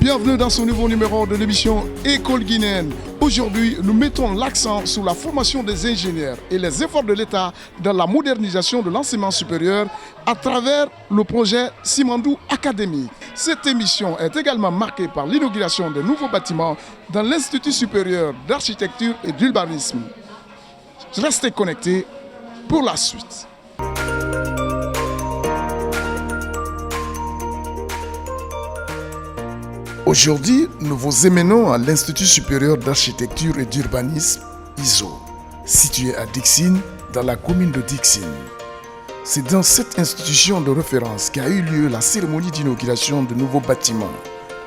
Bienvenue dans ce nouveau numéro de l'émission École guinéenne. Aujourd'hui, nous mettons l'accent sur la formation des ingénieurs et les efforts de l'État dans la modernisation de l'enseignement supérieur à travers le projet Simandou Academy. Cette émission est également marquée par l'inauguration de nouveaux bâtiments dans l'Institut supérieur d'architecture et d'urbanisme. Restez connectés pour la suite. Aujourd'hui, nous vous emmenons à l'Institut supérieur d'architecture et d'urbanisme, ISO, situé à Dixine, dans la commune de Dixine. C'est dans cette institution de référence qu'a eu lieu la cérémonie d'inauguration de nouveaux bâtiments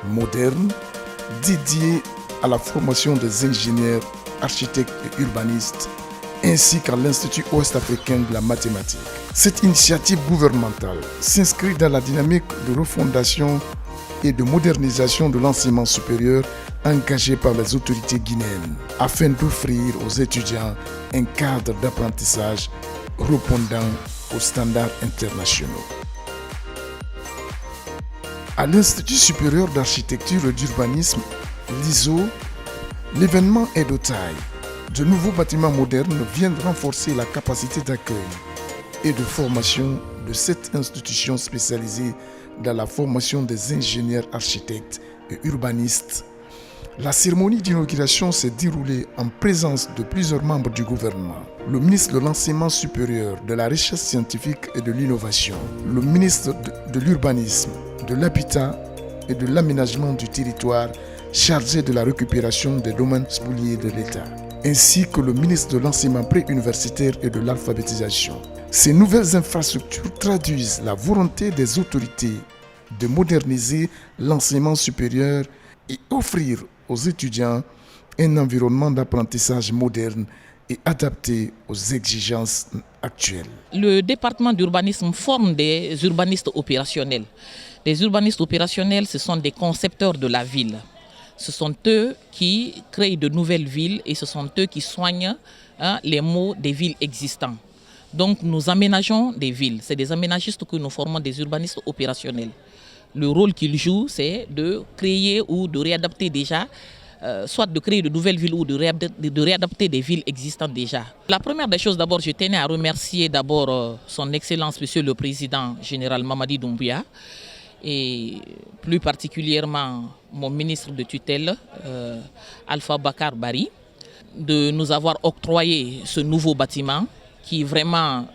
modernes dédiés à la formation des ingénieurs, architectes et urbanistes, ainsi qu'à l'Institut ouest-africain de la mathématique. Cette initiative gouvernementale s'inscrit dans la dynamique de refondation et de modernisation de l'enseignement supérieur engagé par les autorités guinéennes afin d'offrir aux étudiants un cadre d'apprentissage répondant aux standards internationaux. À l'Institut supérieur d'architecture et d'urbanisme, l'ISO, l'événement est de taille. De nouveaux bâtiments modernes viennent renforcer la capacité d'accueil et de formation de cette institution spécialisée dans la formation des ingénieurs architectes et urbanistes. La cérémonie d'inauguration s'est déroulée en présence de plusieurs membres du gouvernement. Le ministre de l'Enseignement supérieur, de la Recherche scientifique et de l'Innovation, le ministre de l'Urbanisme, de l'Habitat et de l'Aménagement du territoire chargé de la récupération des domaines spoliés de l'État, ainsi que le ministre de l'Enseignement préuniversitaire et de l'Alphabétisation. Ces nouvelles infrastructures traduisent la volonté des autorités de moderniser l'enseignement supérieur et offrir aux étudiants un environnement d'apprentissage moderne et adapté aux exigences actuelles. Le département d'urbanisme forme des urbanistes opérationnels. Les urbanistes opérationnels, ce sont des concepteurs de la ville. Ce sont eux qui créent de nouvelles villes et ce sont eux qui soignent les maux des villes existantes. Donc nous aménageons des villes. C'est des aménagistes que nous formons, des urbanistes opérationnels. Le rôle qu'ils jouent, c'est de créer ou de réadapter déjà, soit de créer de nouvelles villes ou de réadapter des villes existantes déjà. La première des choses, d'abord, je tenais à remercier d'abord son Excellence, Monsieur le Président Général Mamadi Doumbouya, et plus particulièrement mon ministre de tutelle, Alpha Bakar Bari, de nous avoir octroyé ce nouveau bâtiment qui vraiment,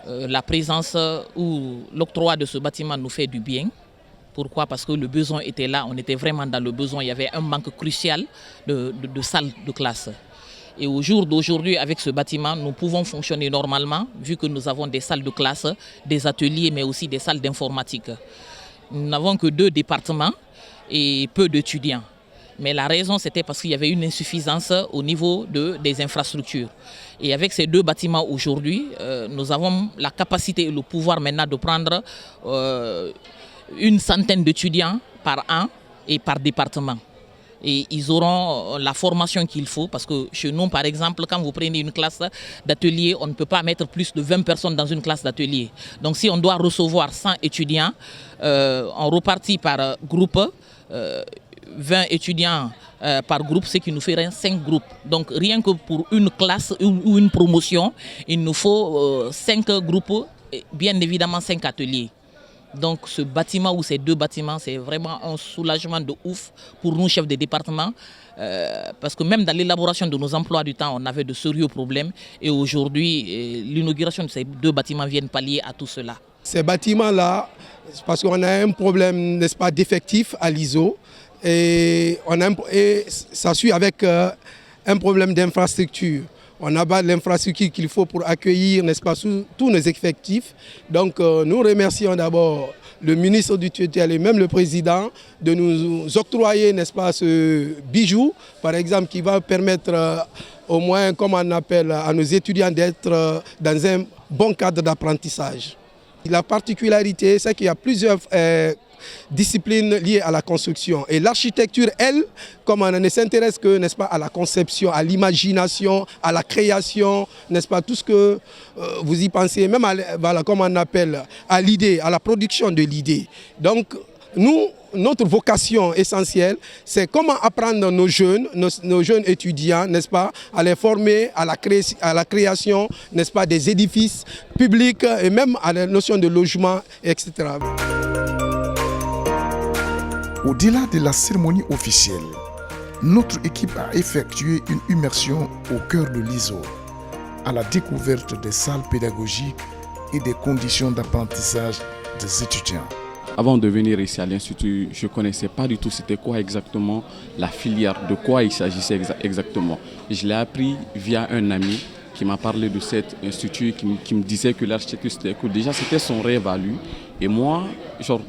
la présence ou l'octroi de ce bâtiment nous fait du bien. Pourquoi? Parce que le besoin était là, on était vraiment dans le besoin, il y avait un manque crucial de salles de classe. Et au jour d'aujourd'hui, avec ce bâtiment, nous pouvons fonctionner normalement, vu que nous avons des salles de classe, des ateliers, mais aussi des salles d'informatique. Nous n'avons que 2 départements et peu d'étudiants. Mais la raison, c'était parce qu'il y avait une insuffisance au niveau des infrastructures. Et avec ces 2 bâtiments aujourd'hui, nous avons la capacité et le pouvoir maintenant de prendre une centaine d'étudiants par an et par département. Et ils auront la formation qu'il faut parce que chez nous, par exemple, quand vous prenez une classe d'atelier, on ne peut pas mettre plus de 20 personnes dans une classe d'atelier. Donc si on doit recevoir 100 étudiants, on repartit par groupe, 20 étudiants par groupe, ce qui nous ferait 5 groupes. Donc rien que pour une classe ou une promotion, il nous faut 5 groupes et bien évidemment 5 ateliers. Donc ce bâtiment ou ces 2 bâtiments, c'est vraiment un soulagement de ouf pour nous, chefs de département, parce que même dans l'élaboration de nos emplois du temps, on avait de sérieux problèmes. Et aujourd'hui, l'inauguration de ces 2 bâtiments viennent pallier à tout cela. Ces bâtiments-là, parce qu'on a un problème, n'est-ce pas, d'effectifs à l'ISO, et ça suit avec un problème d'infrastructure. on abat l'infrastructure qu'il faut pour accueillir, n'est-ce pas, tous nos effectifs. Donc nous remercions d'abord le ministre du Tutelle et même le président de nous octroyer, n'est-ce pas, ce bijou, par exemple, qui va permettre au moins, comme on appelle, à nos étudiants d'être dans un bon cadre d'apprentissage. La particularité, c'est qu'il y a plusieurs disciplines liées à la construction. Et l'architecture, elle, comme on ne s'intéresse que, n'est-ce pas, à la conception, à l'imagination, à la création, n'est-ce pas, tout ce que vous y pensez, même à, voilà, comme on appelle, à l'idée, à la production de l'idée. Donc, nous, notre vocation essentielle, c'est comment apprendre nos jeunes étudiants, n'est-ce pas, à les former à la création, n'est-ce pas, des édifices publics et même à la notion de logement, etc. Au-delà de la cérémonie officielle, notre équipe a effectué une immersion au cœur de l'ISO, à la découverte des salles pédagogiques et des conditions d'apprentissage des étudiants. Avant de venir ici à l'Institut, je ne connaissais pas du tout c'était quoi exactement la filière, de quoi il s'agissait exactement. Je l'ai appris via un ami qui m'a parlé de cet institut, qui me disait que l'architecture c'était cool. Déjà c'était son rêve à lui. Et moi, genre,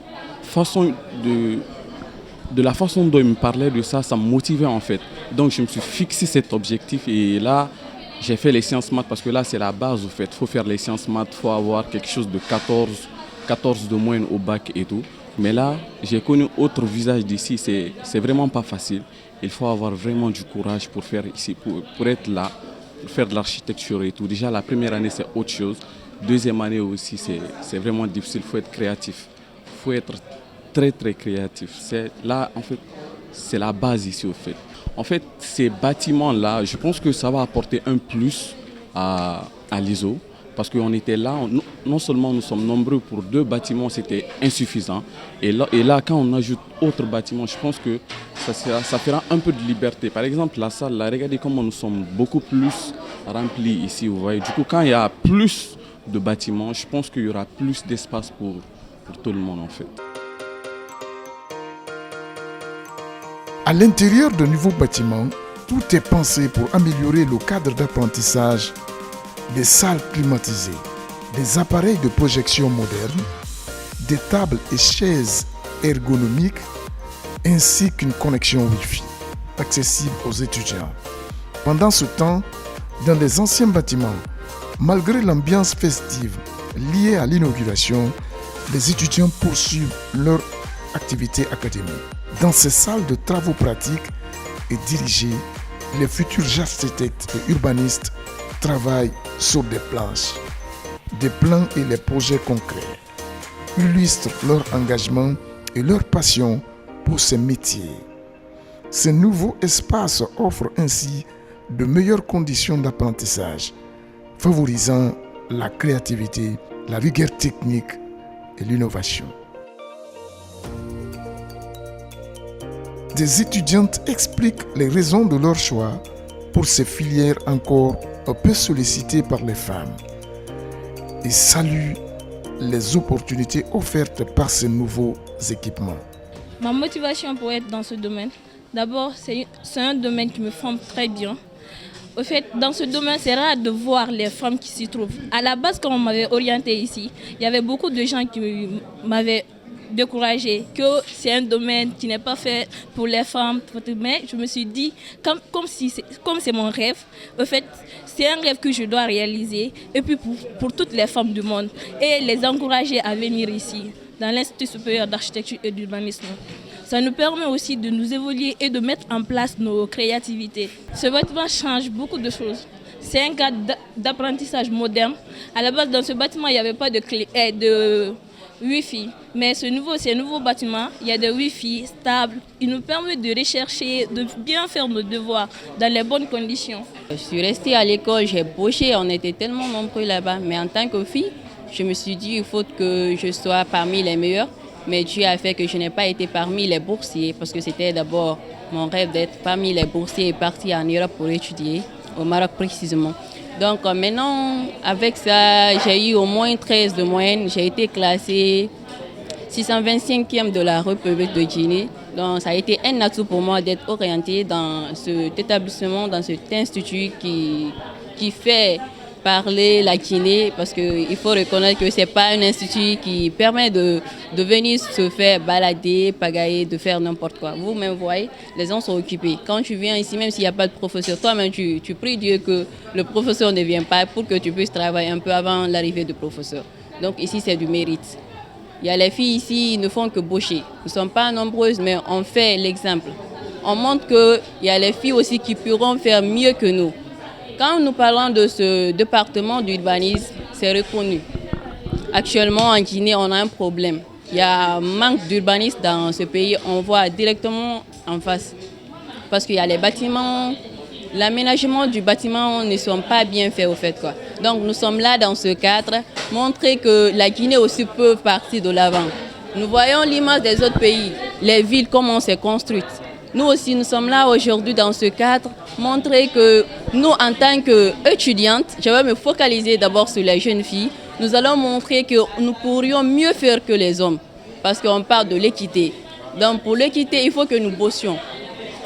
de la façon dont il me parlait de ça, ça me motivait en fait. Donc je me suis fixé cet objectif et là, j'ai fait les sciences maths parce que là c'est la base au fait. Il faut faire les sciences maths, il faut avoir quelque chose de 14 de moyenne au bac et tout. Mais là, j'ai connu autre visage d'ici, c'est vraiment pas facile. Il faut avoir vraiment du courage pour faire ici, pour être là, pour faire de l'architecture et tout. Déjà la première année c'est autre chose. Deuxième année aussi c'est vraiment difficile, il faut être créatif. Il faut être très très créatif. Là en fait, c'est la base ici au fait. En fait, ces bâtiments-là, je pense que ça va apporter un plus à l'ISO. Parce qu'on était là, non seulement nous sommes nombreux pour 2 bâtiments, c'était insuffisant. Et là, quand on ajoute autres bâtiments, je pense que ça fera un peu de liberté. Par exemple, la salle, là, regardez comment nous sommes beaucoup plus remplis ici, vous voyez. Du coup, quand il y a plus de bâtiments, je pense qu'il y aura plus d'espace pour tout le monde en fait. À l'intérieur de nouveaux bâtiments, tout est pensé pour améliorer le cadre d'apprentissage, des salles climatisées, des appareils de projection modernes, des tables et chaises ergonomiques, ainsi qu'une connexion Wi-Fi accessible aux étudiants. Pendant ce temps, dans les anciens bâtiments, malgré l'ambiance festive liée à l'inauguration, les étudiants poursuivent leur activité académique. Dans ces salles de travaux pratiques et dirigées, les futurs architectes et urbanistes travaillent sur des planches, des plans et les projets concrets, illustrent leur engagement et leur passion pour ces métiers. Ces nouveaux espaces offrent ainsi de meilleures conditions d'apprentissage, favorisant la créativité, la rigueur technique et l'innovation. Des étudiantes expliquent les raisons de leur choix pour ces filières encore peu sollicitées par les femmes et saluent les opportunités offertes par ces nouveaux équipements. Ma motivation pour être dans ce domaine, d'abord c'est un domaine qui me forme très bien. Au fait, dans ce domaine, c'est rare de voir les femmes qui s'y trouvent. À la base, quand on m'avait orienté ici, il y avait beaucoup de gens qui m'avaient découragé, que c'est un domaine qui n'est pas fait pour les femmes. Mais je me suis dit, comme c'est mon rêve, au fait, c'est un rêve que je dois réaliser, et puis pour toutes les femmes du monde, et les encourager à venir ici, dans l'Institut supérieur d'architecture et d'urbanisme. Ça nous permet aussi de nous évoluer et de mettre en place nos créativités. Ce bâtiment change beaucoup de choses. C'est un cadre d'apprentissage moderne. À la base, dans ce bâtiment, il n'y avait pas de Wi-Fi. Mais ce nouveau bâtiment, il y a des Wi-Fi stables. Il nous permet de rechercher, de bien faire nos devoirs dans les bonnes conditions. Je suis restée à l'école, j'ai bossé, on était tellement nombreux là-bas. Mais en tant que fille, je me suis dit qu'il faut que je sois parmi les meilleurs. Mais Dieu a fait que je n'ai pas été parmi les boursiers parce que c'était d'abord mon rêve d'être parmi les boursiers et partir en Europe pour étudier, au Maroc précisément. Donc maintenant, avec ça, j'ai eu au moins 13 de moyenne. J'ai été classée 625e de la République de Guinée. Donc ça a été un atout pour moi d'être orientée dans cet établissement, dans cet institut qui qui fait parler la Guinée, parce qu'il faut reconnaître que ce n'est pas un institut qui permet de venir se faire balader, pagailler, de faire n'importe quoi. Vous-même, vous voyez, les gens sont occupés. Quand tu viens ici, même s'il n'y a pas de professeur, toi-même, tu pries Dieu que le professeur ne vienne pas pour que tu puisses travailler un peu avant l'arrivée du professeur. Donc ici, c'est du mérite. Il y a les filles ici, ils ne font que boucher. Nous ne sommes pas nombreuses, mais on fait l'exemple. On montre qu'il y a les filles aussi qui pourront faire mieux que nous. Quand nous parlons de ce département d'urbanisme, c'est reconnu. Actuellement, en Guinée, on a un problème. Il y a un manque d'urbanisme dans ce pays. On voit directement en face. Parce qu'il y a les bâtiments, l'aménagement du bâtiment ne sont pas bien faits au fait, quoi. Donc nous sommes là dans ce cadre, montrer que la Guinée aussi peut partir de l'avant. Nous voyons l'image des autres pays, les villes, comment c'est construite. Nous aussi, nous sommes là aujourd'hui dans ce cadre, montrer que nous, en tant qu'étudiantes, je vais me focaliser d'abord sur les jeunes filles, nous allons montrer que nous pourrions mieux faire que les hommes, parce qu'on parle de l'équité. Donc pour l'équité, il faut que nous bossions.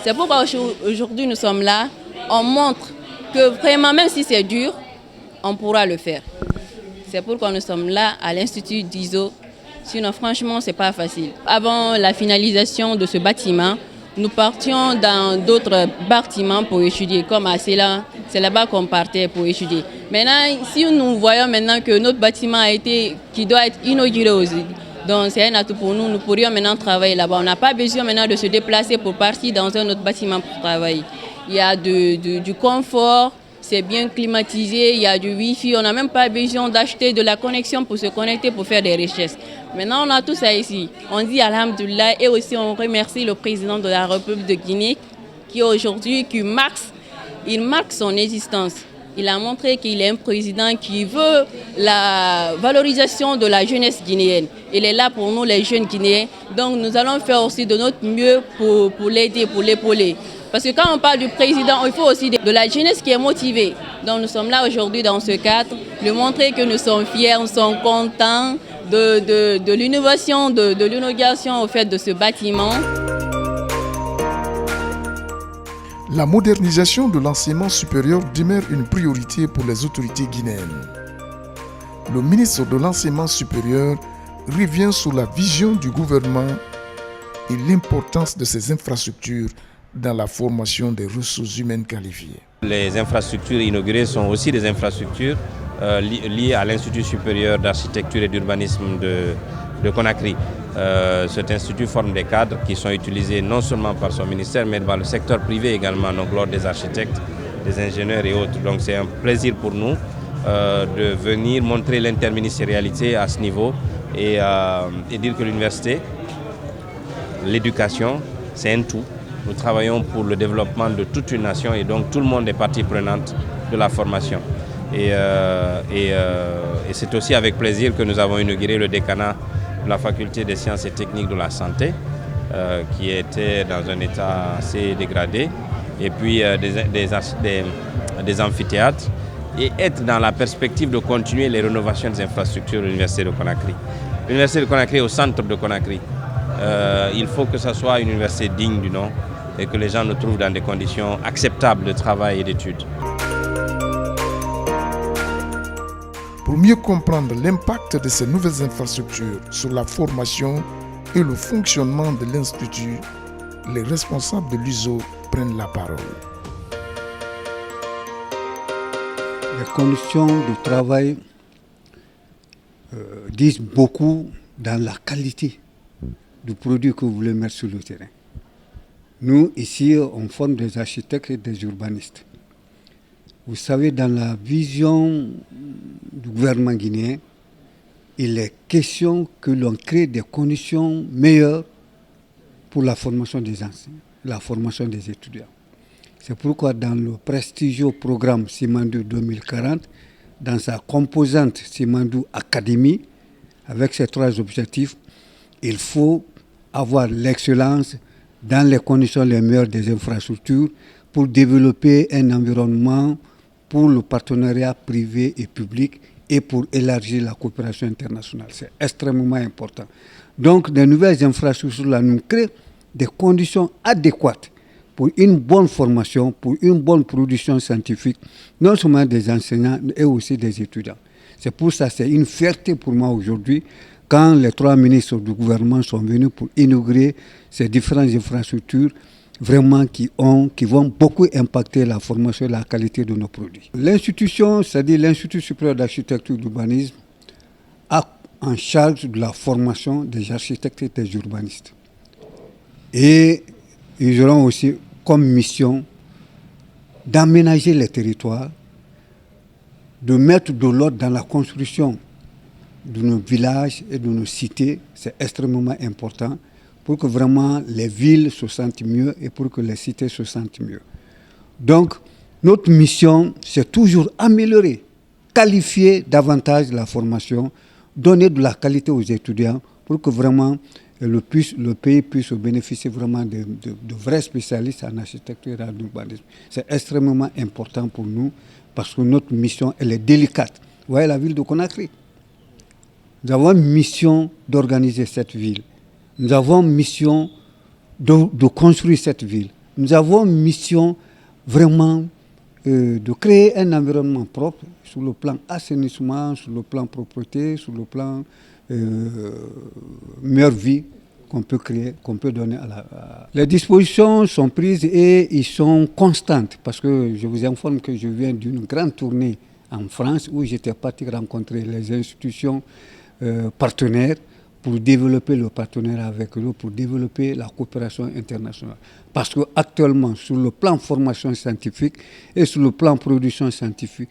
C'est pourquoi aujourd'hui nous sommes là, on montre que vraiment, même si c'est dur, on pourra le faire. C'est pourquoi nous sommes là à l'Institut d'ISO. Sinon, franchement, ce n'est pas facile. Avant la finalisation de ce bâtiment, nous partions dans d'autres bâtiments pour étudier, comme à Céla. C'est là-bas qu'on partait pour étudier. Maintenant, si nous voyons maintenant que notre bâtiment qui doit être inauguré aussi, donc c'est un atout pour nous, nous pourrions maintenant travailler là-bas. On n'a pas besoin maintenant de se déplacer pour partir dans un autre bâtiment pour travailler. Il y a du confort, c'est bien climatisé, il y a du Wi-Fi, on n'a même pas besoin d'acheter de la connexion pour se connecter, pour faire des richesses. Maintenant, on a tout ça ici. On dit Alhamdoulilah et aussi on remercie le président de la République de Guinée qui aujourd'hui, il marque son existence. Il a montré qu'il est un président qui veut la valorisation de la jeunesse guinéenne. Il est là pour nous, les jeunes Guinéens. Donc nous allons faire aussi de notre mieux pour l'aider, pour l'épauler. Parce que quand on parle du président, il faut aussi de la jeunesse qui est motivée. Donc nous sommes là aujourd'hui dans ce cadre, de montrer que nous sommes fiers, nous sommes contents de l'innovation, de l'inauguration au fait de ce bâtiment. La modernisation de l'enseignement supérieur demeure une priorité pour les autorités guinéennes. Le ministre de l'Enseignement supérieur revient sur la vision du gouvernement et l'importance de ces infrastructures dans la formation des ressources humaines qualifiées. Les infrastructures inaugurées sont aussi des infrastructures liées à l'Institut supérieur d'architecture et d'urbanisme de Conakry. Cet institut forme des cadres qui sont utilisés non seulement par son ministère, mais par le secteur privé également, donc l'ordre des architectes, des ingénieurs et autres. Donc c'est un plaisir pour nous de venir montrer l'interministérialité à ce niveau et dire que l'université, l'éducation, c'est un tout. Nous travaillons pour le développement de toute une nation et donc tout le monde est partie prenante de la formation. Et c'est aussi avec plaisir que nous avons inauguré le décanat de la faculté des sciences et techniques de la santé qui était dans un état assez dégradé et puis des amphithéâtres et être dans la perspective de continuer les rénovations des infrastructures de l'Université de Conakry. L'Université de Conakry est au centre de Conakry. Il faut que ce soit une université digne du nom et que les gens nous trouvent dans des conditions acceptables de travail et d'études. Pour mieux comprendre l'impact de ces nouvelles infrastructures sur la formation et le fonctionnement de l'Institut, les responsables de l'USO prennent la parole. Les conditions de travail disent beaucoup dans la qualité du produit que vous voulez mettre sur le terrain. Nous, ici, on forme des architectes et des urbanistes. Vous savez, dans la vision du gouvernement guinéen, il est question que l'on crée des conditions meilleures pour la formation des enseignants, la formation des étudiants. C'est pourquoi dans le prestigieux programme Simandou 2040, dans sa composante Simandou Academy, avec ses 3 objectifs, il faut avoir l'excellence dans les conditions les meilleures des infrastructures pour développer un environnement pour le partenariat privé et public et pour élargir la coopération internationale. C'est extrêmement important. Donc, de nouvelles infrastructures là, nous créent des conditions adéquates pour une bonne formation, pour une bonne production scientifique, non seulement des enseignants et aussi des étudiants. C'est pour ça que c'est une fierté pour moi aujourd'hui quand les 3 ministres du gouvernement sont venus pour inaugurer ces différentes infrastructures vraiment qui vont beaucoup impacter la formation et la qualité de nos produits. L'institution, c'est-à-dire l'Institut supérieur d'architecture et d'urbanisme, a en charge de la formation des architectes et des urbanistes. Et ils auront aussi comme mission d'aménager les territoires, de mettre de l'ordre dans la construction de nos villages et de nos cités. C'est extrêmement important pour que vraiment les villes se sentent mieux et pour que les cités se sentent mieux. Donc, notre mission, c'est toujours améliorer, qualifier davantage la formation, donner de la qualité aux étudiants pour que vraiment le pays puisse bénéficier vraiment de vrais spécialistes en architecture et en urbanisme. C'est extrêmement important pour nous parce que notre mission, elle est délicate. Vous voyez la ville de Conakry. Nous avons une mission d'organiser cette ville. Nous avons une mission de construire cette ville. Nous avons une mission vraiment de créer un environnement propre sur le plan assainissement, sur le plan propreté, sur le plan meilleure vie qu'on peut créer, qu'on peut donner à la... Les dispositions sont prises et ils sont constantes parce que je vous informe que je viens d'une grande tournée en France où j'étais parti rencontrer les institutions partenaires pour développer le partenariat avec eux, pour développer la coopération internationale. Parce qu'actuellement, sur le plan formation scientifique et sur le plan production scientifique,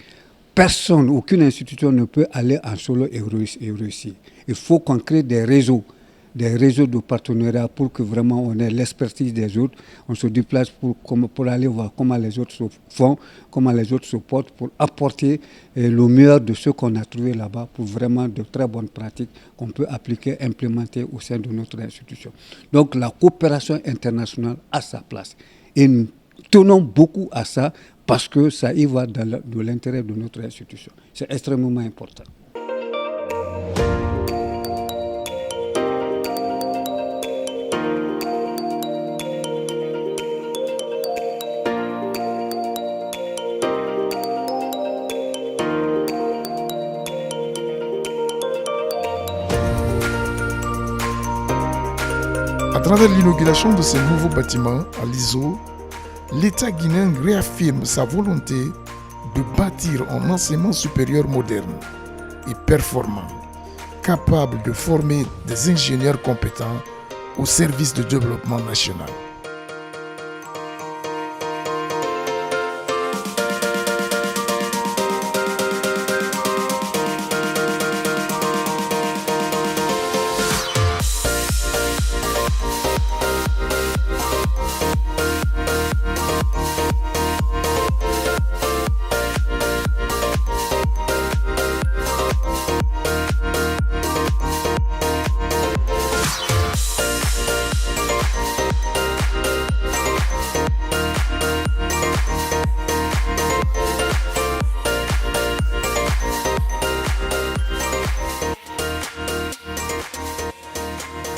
personne, aucune institution ne peut aller en solo et réussir. Il faut qu'on crée des réseaux de partenariat pour que vraiment on ait l'expertise des autres. On se déplace pour aller voir comment les autres se font, comment les autres se portent, pour apporter le meilleur de ce qu'on a trouvé là-bas pour vraiment de très bonnes pratiques qu'on peut appliquer, implémenter au sein de notre institution. Donc la coopération internationale a sa place. Et nous tenons beaucoup à ça parce que ça y va de l'intérêt de notre institution. C'est extrêmement important. À travers l'inauguration de ces nouveaux bâtiments à l'ISO, l'État guinéen réaffirme sa volonté de bâtir un enseignement supérieur moderne et performant, capable de former des ingénieurs compétents au service du développement national.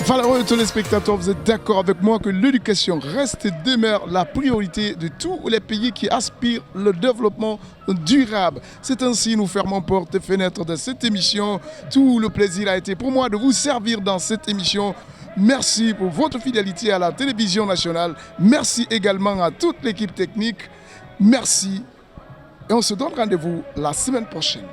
Valeureux téléspectateurs, vous êtes d'accord avec moi que l'éducation reste et demeure la priorité de tous les pays qui aspirent le développement durable. C'est ainsi nous fermons porte et fenêtre de cette émission. Tout le plaisir a été pour moi de vous servir dans cette émission. Merci pour votre fidélité à la télévision nationale. Merci également à toute l'équipe technique. Merci. Et on se donne rendez-vous la semaine prochaine.